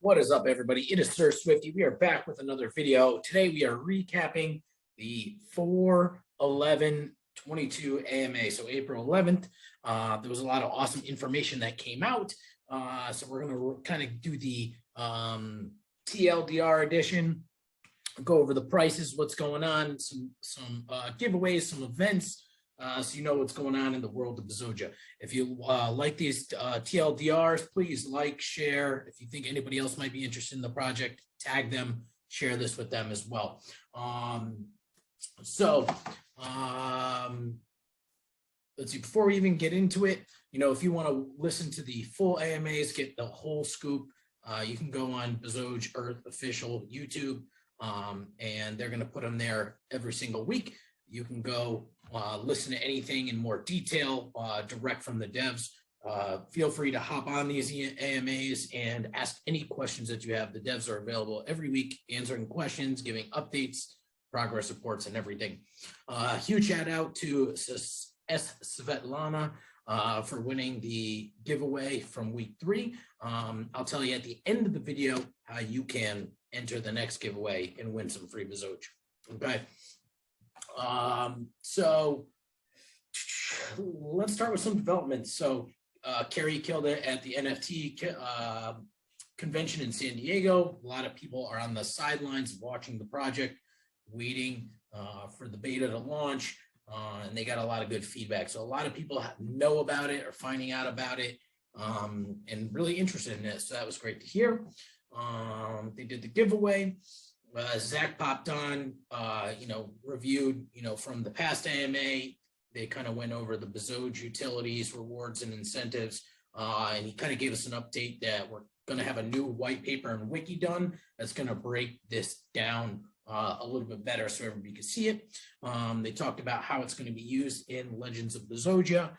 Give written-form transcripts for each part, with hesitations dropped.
What is up, everybody? It is Sir Swifty. We are back with another video. Today we are recapping the 4/11/22 AMA. So April 11th, there was a lot of awesome information that came out. So we're going to kind of do the TLDR edition, go over the prices, what's going on, some giveaways, some events. So you know what's going on in the world of Bezoge. If you like these TLDRs, please like, share. If you think anybody else might be interested in the project, tag them, share this with them as well. Let's see, before we even get into it, you know, if you want to listen to the full AMAs, get the whole scoop, you can go on Bezoge Earth official YouTube, and they're going to put them there every single week. You can go listen to anything in more detail, direct from the devs. Feel free to hop on these AMAs and ask any questions that you have. The devs are available every week, answering questions, giving updates, progress reports, and everything. Huge shout out to S. Svetlana for winning the giveaway from week 3. I'll tell you at the end of the video how you can enter the next giveaway and win some free Bezoge. Okay. So let's start with some developments. So Carrie killed it at the NFT convention in San Diego. A lot of people are on the sidelines watching the project, waiting for the beta to launch, and they got a lot of good feedback. So a lot of people know about it or finding out about it, and really interested in it. So that was great to hear. They did the giveaway. Zach popped on, reviewed, from the past AMA. They kind of went over the Bezoge utilities, rewards, and incentives. And he kind of gave us an update that we're going to have a new white paper and wiki done that's going to break this down a little bit better so everybody can see it. They talked about how it's going to be used in Legends of Bezoge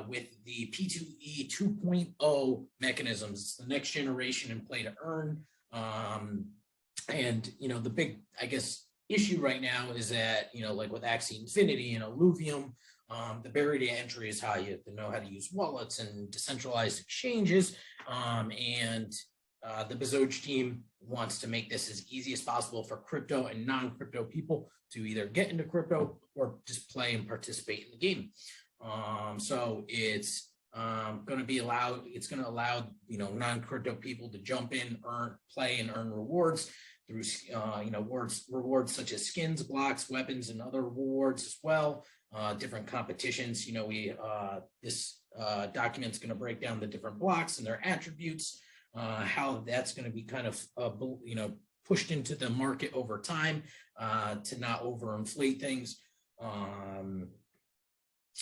with the P2E 2.0 mechanisms. It's the next generation in play to earn. And, the big, I guess, issue right now is that, like with Axie Infinity and Alluvium, the barrier to entry is high. You have to know how to use wallets and decentralized exchanges. And the Bezoge team wants to make this as easy as possible for crypto and non-crypto people to either get into crypto or just play and participate in the game. So it's going to be allowed. It's going to allow, non-crypto people to jump in, play and earn rewards through, rewards such as skins, blocks, weapons, and other rewards as well. Different competitions. This document's going to break down the different blocks and their attributes, how that's going to be kind of, pushed into the market over time to not overinflate things.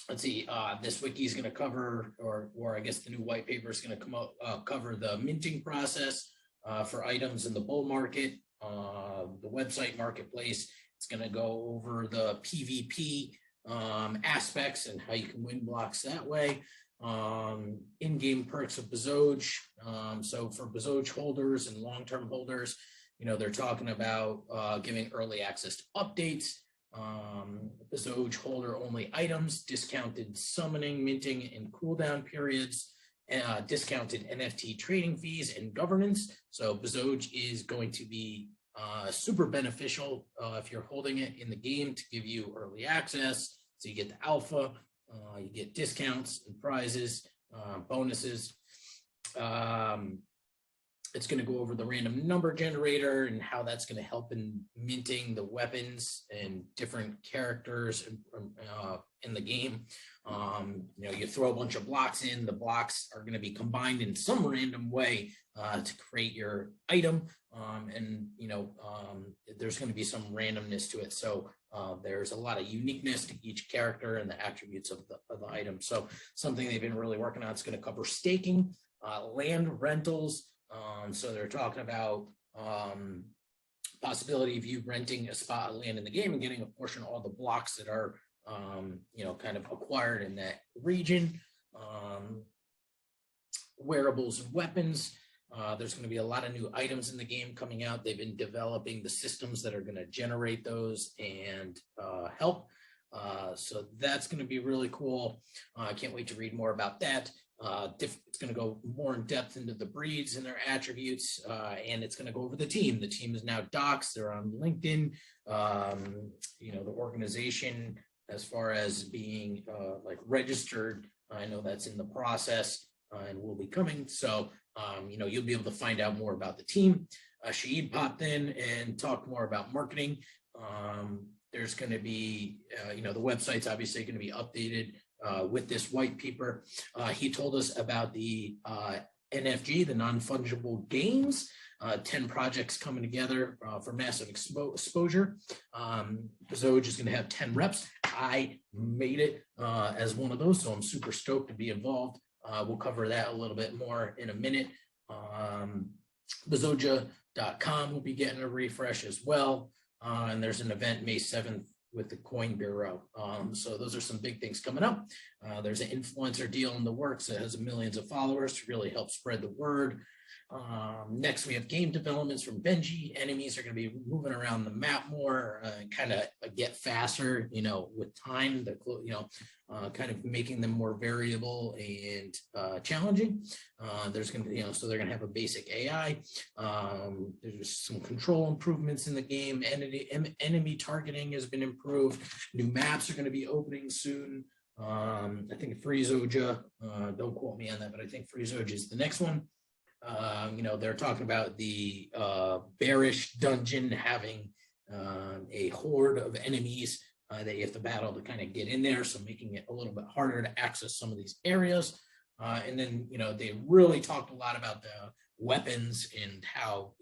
Let's see, this wiki is going to cover, or I guess the new white paper is going to come out, cover the minting process for items in the bull market, the website marketplace. It's going to go over the PvP aspects and how you can win blocks that way. In-game perks of Bezoge. So for Bezoge holders and long-term holders, they're talking about giving early access to updates. Bezoge holder only items, discounted summoning, minting, and cooldown periods, discounted NFT trading fees, and governance. So Bezoge is going to be super beneficial if you're holding it in the game to give you early access. So you get the alpha, you get discounts and prizes, bonuses. It's going to go over the random number generator and how that's going to help in minting the weapons and different characters in the game. You throw a bunch of blocks in, the blocks are going to be combined in some random way to create your item. There's going to be some randomness to it. So there's a lot of uniqueness to each character and the attributes of the item. So something they've been really working on. It's going to cover staking, land rentals. So they're talking about possibility of you renting a spot of land in the game and getting a portion of all the blocks that are, kind of acquired in that region. Wearables and weapons. There's going to be a lot of new items in the game coming out. They've been developing the systems that are going to generate those and help. So that's going to be really cool. I can't wait to read more about that. It's going to go more in depth into the breeds and their attributes, and it's going to go over the team. The team is now doxed. They're on LinkedIn. The organization, as far as being like registered, I know that's in the process and will be coming. So, you'll be able to find out more about the team. Shahid popped in and talked more about marketing. There's going to be, the website's obviously going to be updated with this white paper. He told us about the NFG, the non-fungible games, 10 projects coming together for massive exposure. Bezoge is going to have 10 reps. I made it as one of those, so I'm super stoked to be involved. We'll cover that a little bit more in a minute. Bezoge.com will be getting a refresh as well. And there's an event May 7th with the Coin Bureau. So those are some big things coming up. There's an influencer deal in the works that has millions of followers to really help spread the word. Next, we have game developments from Benji. Enemies are going to be moving around the map more, kind of get faster, with time, kind of making them more variable and challenging. There's going to be, so they're going to have a basic AI. There's some control improvements in the game. Enemy targeting has been improved. New maps are going to be opening soon. I think Bezoge, don't quote me on that, but I think Bezoge is the next one. They're talking about the bearish dungeon having a horde of enemies that you have to battle to kind of get in there, so making it a little bit harder to access some of these areas. And then, they really talked a lot about the weapons and how,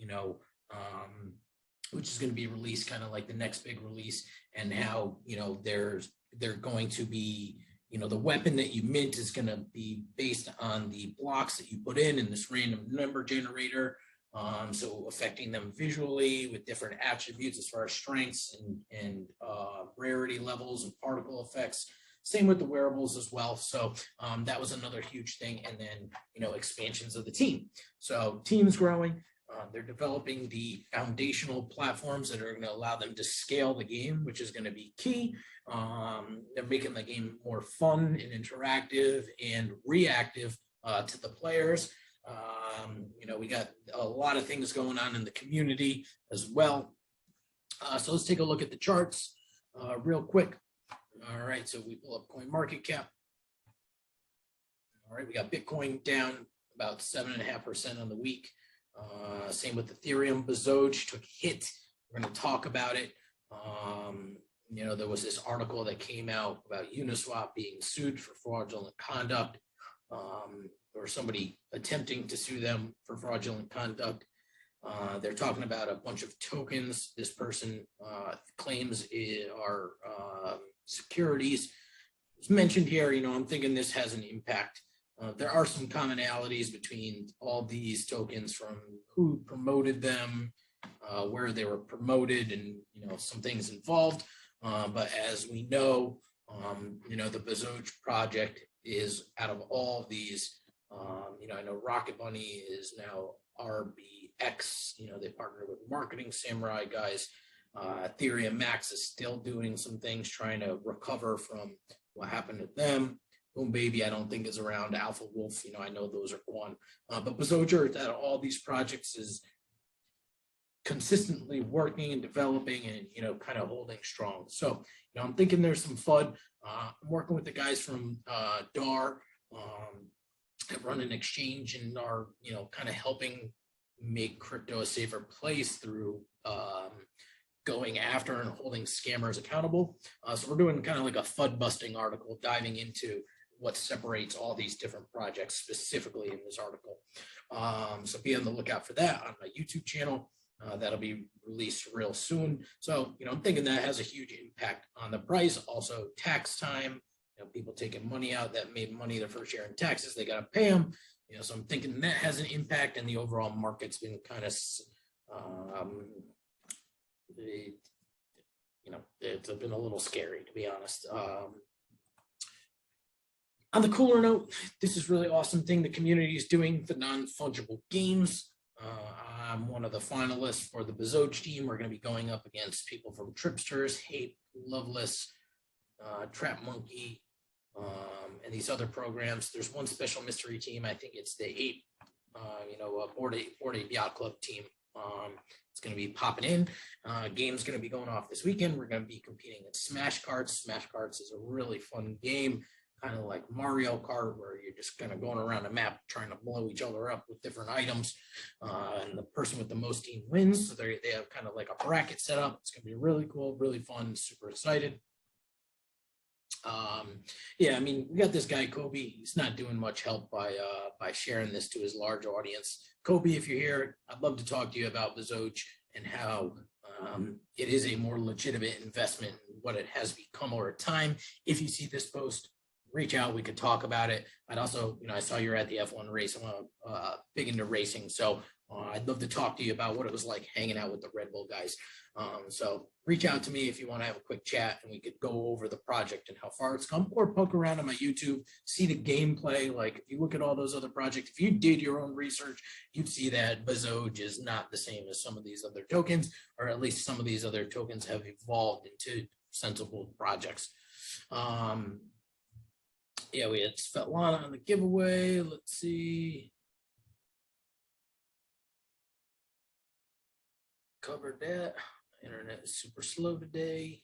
which is going to be released kind of like the next big release, and how, they're going to be, the weapon that you mint is going to be based on the blocks that you put in this random number generator. So affecting them visually with different attributes as far as strengths and rarity levels and particle effects. Same with the wearables as well. So that was another huge thing. And then, expansions of the team. So team's growing. They're developing the foundational platforms that are going to allow them to scale the game, which is going to be key. They're making the game more fun and interactive and reactive to the players. We got a lot of things going on in the community as well. So let's take a look at the charts real quick. All right, so we pull up CoinMarketCap. All right, we got Bitcoin down about 7.5% on the week. Same with Ethereum. Bezoge took a hit. We're going to talk about it. There was this article that came out about Uniswap being sued for fraudulent conduct, or somebody attempting to sue them for fraudulent conduct. They're talking about a bunch of tokens this person claims are securities. It's mentioned here, I'm thinking this has an impact. There are some commonalities between all these tokens, from who promoted them, where they were promoted, and some things involved. But as we know, the Bezoge project is, out of all of these, I know Rocket Bunny is now RBX. They partnered with Marketing Samurai guys. Ethereum Max is still doing some things, trying to recover from what happened to them. Boom Baby, I don't think is around. Alpha Wolf, I know those are gone. But Bezoge, out of all these projects, is consistently working and developing and, kind of holding strong. So, I'm thinking there's some fun. I'm working with the guys from DAR that run an exchange and are, kind of helping make crypto a safer place through going after and holding scammers accountable. So we're doing kind of like a FUD busting article, diving into what separates all these different projects specifically in this article. So be on the lookout for that on my YouTube channel. That'll be released real soon. So, I'm thinking that has a huge impact on the price. Also, tax time, people taking money out that made money their first year in taxes, they got to pay them. So I'm thinking that has an impact, and the overall market's been kind of, it's been a little scary, to be honest. On the cooler note, this is really awesome thing the community is doing, the non-fungible games. I'm one of the finalists for the Bezoge team. We're going to be going up against people from Tripsters, Hape, Loveless, Trap Monkey, and these other programs. There's one special mystery team. I think it's the 8, Board 8 Yacht Club team. It's going to be popping in. Game's going to be going off this weekend. We're going to be competing in Smash Cards. Smash Cards is a really fun game, kind of like Mario Kart, where you're just kind of going around a map trying to blow each other up with different items. And the person with the most team wins. So they have kind of like a bracket set up. It's going to be really cool, really fun, super excited. Yeah, I mean, we got this guy Kobe. He's not doing much help by sharing this to his large audience. Kobe, if you're here, I'd love to talk to you about Bezoge and how it is a more legitimate investment in what it has become over time. If you see this post, reach out. We could talk about it. I'd also, I saw you're at the F1 race. I'm big into racing, so I'd love to talk to you about what it was like hanging out with the Red Bull guys. So reach out to me if you want to have a quick chat and we could go over the project and how far it's come, or poke around on my YouTube, see the gameplay. Like if you look at all those other projects, if you did your own research, you'd see that Bezoge is not the same as some of these other tokens, or at least some of these other tokens have evolved into sensible projects. Yeah, we had Svetlana on the giveaway. Let's see. Covered that. Internet is super slow today.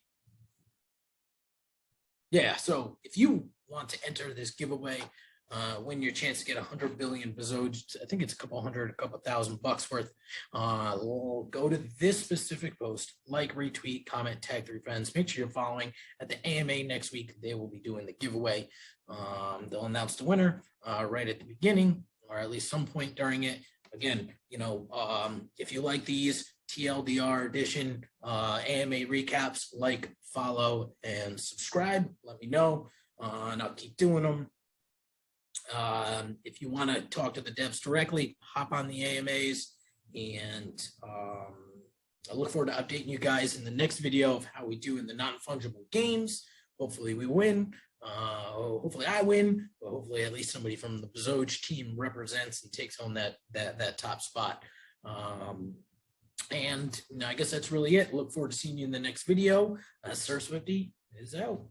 Yeah, so if you want to enter this giveaway, win your chance to get 100 billion Bezoge, I think it's a couple thousand bucks worth. We'll go to this specific post, like, retweet, comment, tag 3 friends. Make sure you're following. At the AMA next week, they will be doing the giveaway. They'll announce the winner right at the beginning, or at least some point during it. Again, if you like these TLDR edition AMA recaps, like, follow, and subscribe. Let me know, and I'll keep doing them. If you want to talk to the devs directly, hop on the AMAs, and I look forward to updating you guys in the next video of how we do in the non-fungible games. Hopefully we win. Hopefully I win, but hopefully at least somebody from the Bezoge team represents and takes home that top spot. And I guess that's really it. Look forward to seeing you in the next video. Sir Swifty is out.